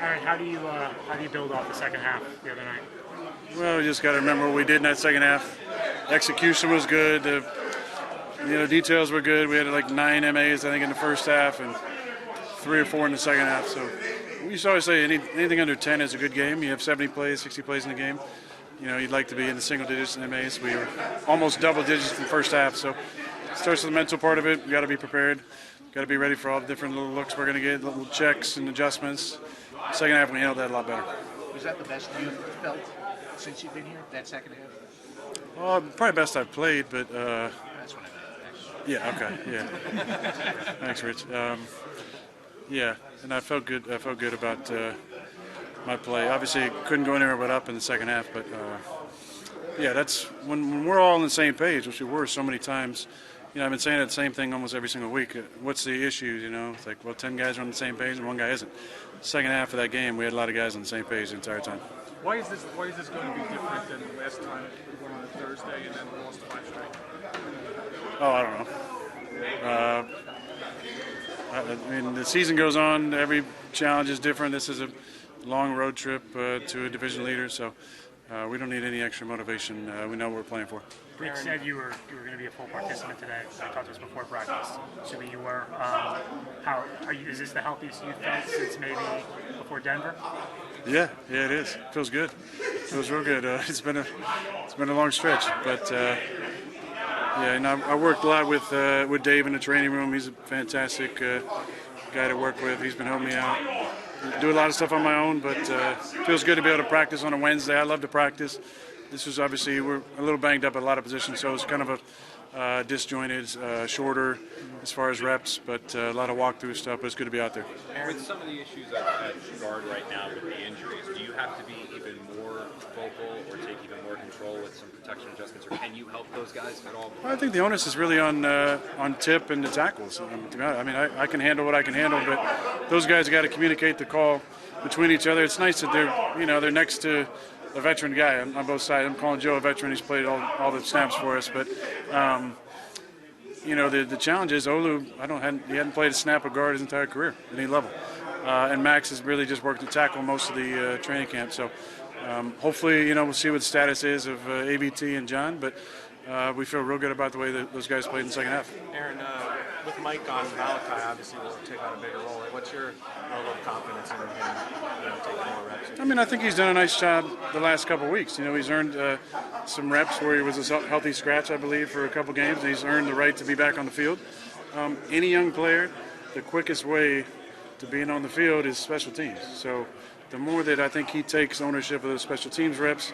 Aaron, how do you build off the second half the other night? Well, we just got to remember what we did in that second half. Execution was good. The details were good. We had like 9 MAs, I think, in the first half and 3 or 4 in the second half. So we used to always say anything under 10 is a good game. You have 70 plays, 60 plays in the game. You'd like to be in the single digits in MAs. We were almost double digits in the first half. So it starts with the mental part of it. We got to be prepared. Got to be ready for all the different little looks we're going to get, little checks and adjustments. Second half, we handled that a lot better. Was that the best you've felt since you've been here, that second half? Probably best I've played, but That's what I meant. yeah, okay, yeah. Thanks, Rich. Yeah, and I felt good. I felt good about my play. Obviously, couldn't go anywhere but up in the second half, but yeah, that's when we're all on the same page, which we were so many times. I've been saying that same thing almost every single week. What's the issue? It's like, well, 10 guys are on the same page and 1 guy isn't. Second half of that game, we had a lot of guys on the same page the entire time. Why is this going to be different than the last time we won on Thursday and then lost 5 straight? Oh, I don't know. I mean, the season goes on. Every challenge is different. This is a long road trip to a division leader, so we don't need any extra motivation. We know what we're playing for. Rick said you were going to be a full participant today. I talked to us before practice. Assuming you were. Is this the healthiest you've felt since maybe before Denver? Yeah, it is. It feels good. It feels real good. It's been a long stretch, but yeah, and I worked a lot with Dave in the training room. He's a fantastic guy to work with. He's been helping me out. Do a lot of stuff on my own, but it feels good to be able to practice on a Wednesday. I love to practice. This was obviously, we're a little banged up at a lot of positions, so it's kind of a disjointed, shorter as far as reps, but a lot of walkthrough stuff, but it's good to be out there. With some of the issues at guard right now with the injuries, do you have to be even more vocal or take even more control with some protection adjustments, or can you help those guys at all? I think the onus is really on Tip and the tackles. I mean, I can handle what I can handle, but those guys got to communicate the call between each other. It's nice that they're next to a veteran guy on both sides. I'm calling Joe a veteran. He's played all the snaps for us. But, the challenge is Olu, he hadn't played a snap of guard his entire career at any level. And Max has really just worked to tackle most of the training camp. So hopefully, we'll see what the status is of AVT and John. But we feel real good about the way that those guys played in the second half. Aaron, with Mike on, Malachi obviously will take on a bigger role. What's your level of confidence in him taking more reps? I mean, I think he's done a nice job the last couple of weeks. He's earned some reps where he was a healthy scratch, I believe, for a couple games, and he's earned the right to be back on the field. Any young player, the quickest way to being on the field is special teams. So the more that I think he takes ownership of those special teams reps,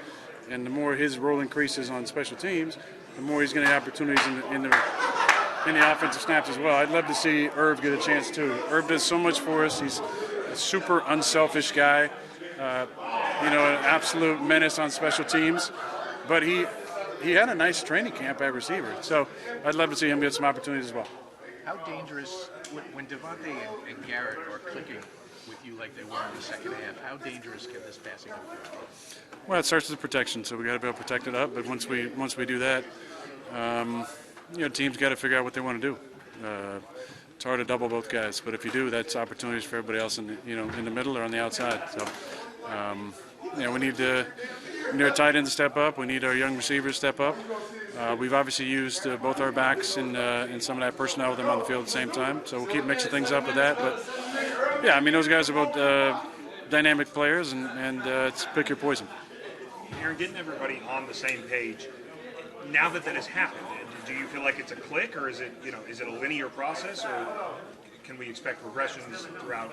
and the more his role increases on special teams, the more he's going to have opportunities in the offensive snaps as well. I'd love to see Irv get a chance too. Irv does so much for us. He's a super unselfish guy, an absolute menace on special teams. But he had a nice training camp at receiver. So I'd love to see him get some opportunities as well. How dangerous, when Devontae and Garrett are clicking with you like they were in the second half, how dangerous can this passing be? Well, it starts with protection, so we got to be able to protect it up. But once we do that, teams got to figure out what they want to do. It's hard to double both guys, but if you do, that's opportunities for everybody else in the middle or on the outside. So we need our tight end to step up. We need our young receivers to step up. We've obviously used both our backs and some of that personnel with them on the field at the same time. So we'll keep mixing things up with that. But yeah, I mean, those guys are both dynamic players, and it's pick your poison. Aaron, getting everybody on the same page. Now that has happened, do you feel like it's a click, or is it a linear process, or can we expect regressions throughout,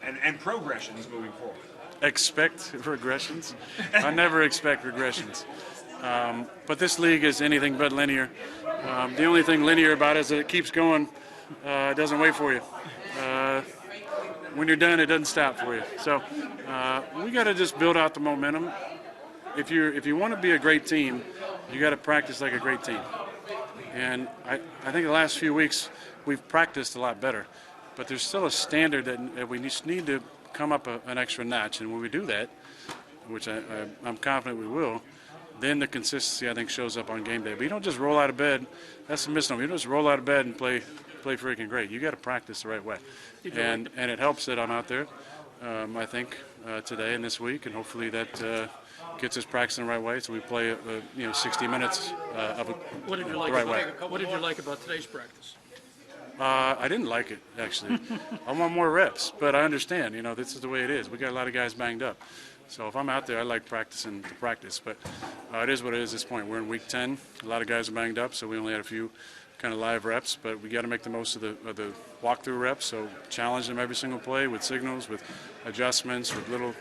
and progressions moving forward? Expect regressions? I never expect regressions. But this league is anything but linear. The only thing linear about it is that it keeps going. It doesn't wait for you. When you're done, it doesn't stop for you. So we got to just build out the momentum. If you want to be a great team, you got to practice like a great team. And I think the last few weeks we've practiced a lot better. But there's still a standard that we just need to come up an extra notch. And when we do that, which I'm confident we will, then the consistency, I think, shows up on game day. But you don't just roll out of bed. That's a misnomer. You don't just roll out of bed and play freaking great. You got to practice the right way. And it helps that I'm out there. I think, today and this week, and hopefully that gets us practicing the right way. So we play 60 minutes of it What did you the like right about, way. what did you like about today's practice? I didn't like it, actually. I want more reps, but I understand, this is the way it is. We got a lot of guys banged up. So if I'm out there, I like practicing to practice. But it is what it is at this point. We're in week 10. A lot of guys are banged up, so we only had a few kind of live reps. But we got to make the most of the walkthrough reps. So challenge them every single play with signals, with adjustments, with little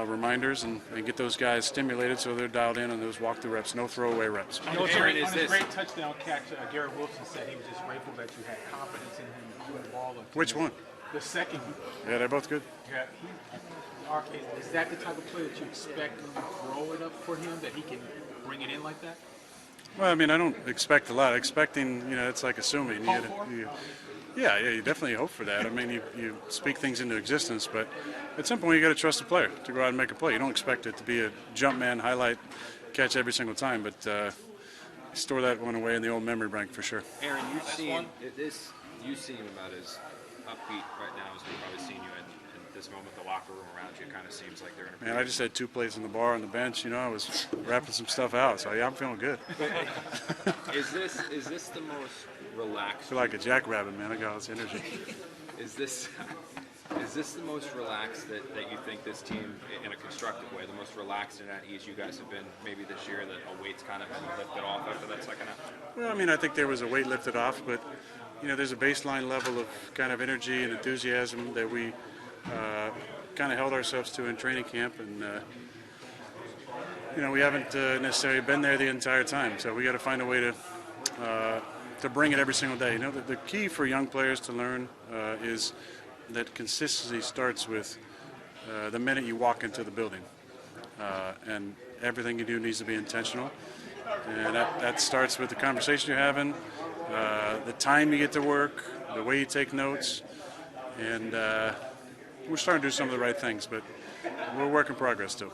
reminders, and get those guys stimulated so they're dialed in on those walkthrough reps. No throwaway reps. Aaron, is On his this great touchdown catch, Garrett Wilson said he was just grateful that you had confidence in him to throw the ball. Which one? The second. Yeah, they're both good. Yeah, is that the type of play that you expect when you throw it up for him, that he can bring it in like that? Well, I mean, I don't expect a lot. Expecting, it's like assuming. Yeah, you definitely hope for that. I mean, you speak things into existence, but at some point you got to trust the player to go out and make a play. You don't expect it to be a jump man highlight catch every single time, but store that one away in the old memory bank for sure. Aaron, you seem about as upbeat right now as we've probably seen you in this moment. The locker room around you kind of seems like they're in a Man, I just had 2 plays in the bar on the bench. I was wrapping some stuff out, so yeah, I'm feeling good. Is this the most relaxed? I feel like a jackrabbit, man. I got all this energy. Is this the most relaxed that you think this team, in a constructive way, the most relaxed and at ease you guys have been maybe this year, that a weight's kind of been lifted off after that second half? Well, I mean, I think there was a weight lifted off, but there's a baseline level of kind of energy and enthusiasm that we kind of held ourselves to in training camp, and we haven't necessarily been there the entire time. So we got to find a way to bring it every single day. The key for young players to learn is that consistency starts with the minute you walk into the building, and everything you do needs to be intentional. And that starts with the conversation you're having, the time you get to work, the way you take notes, and we're starting to do some of the right things, but we're a work in progress still.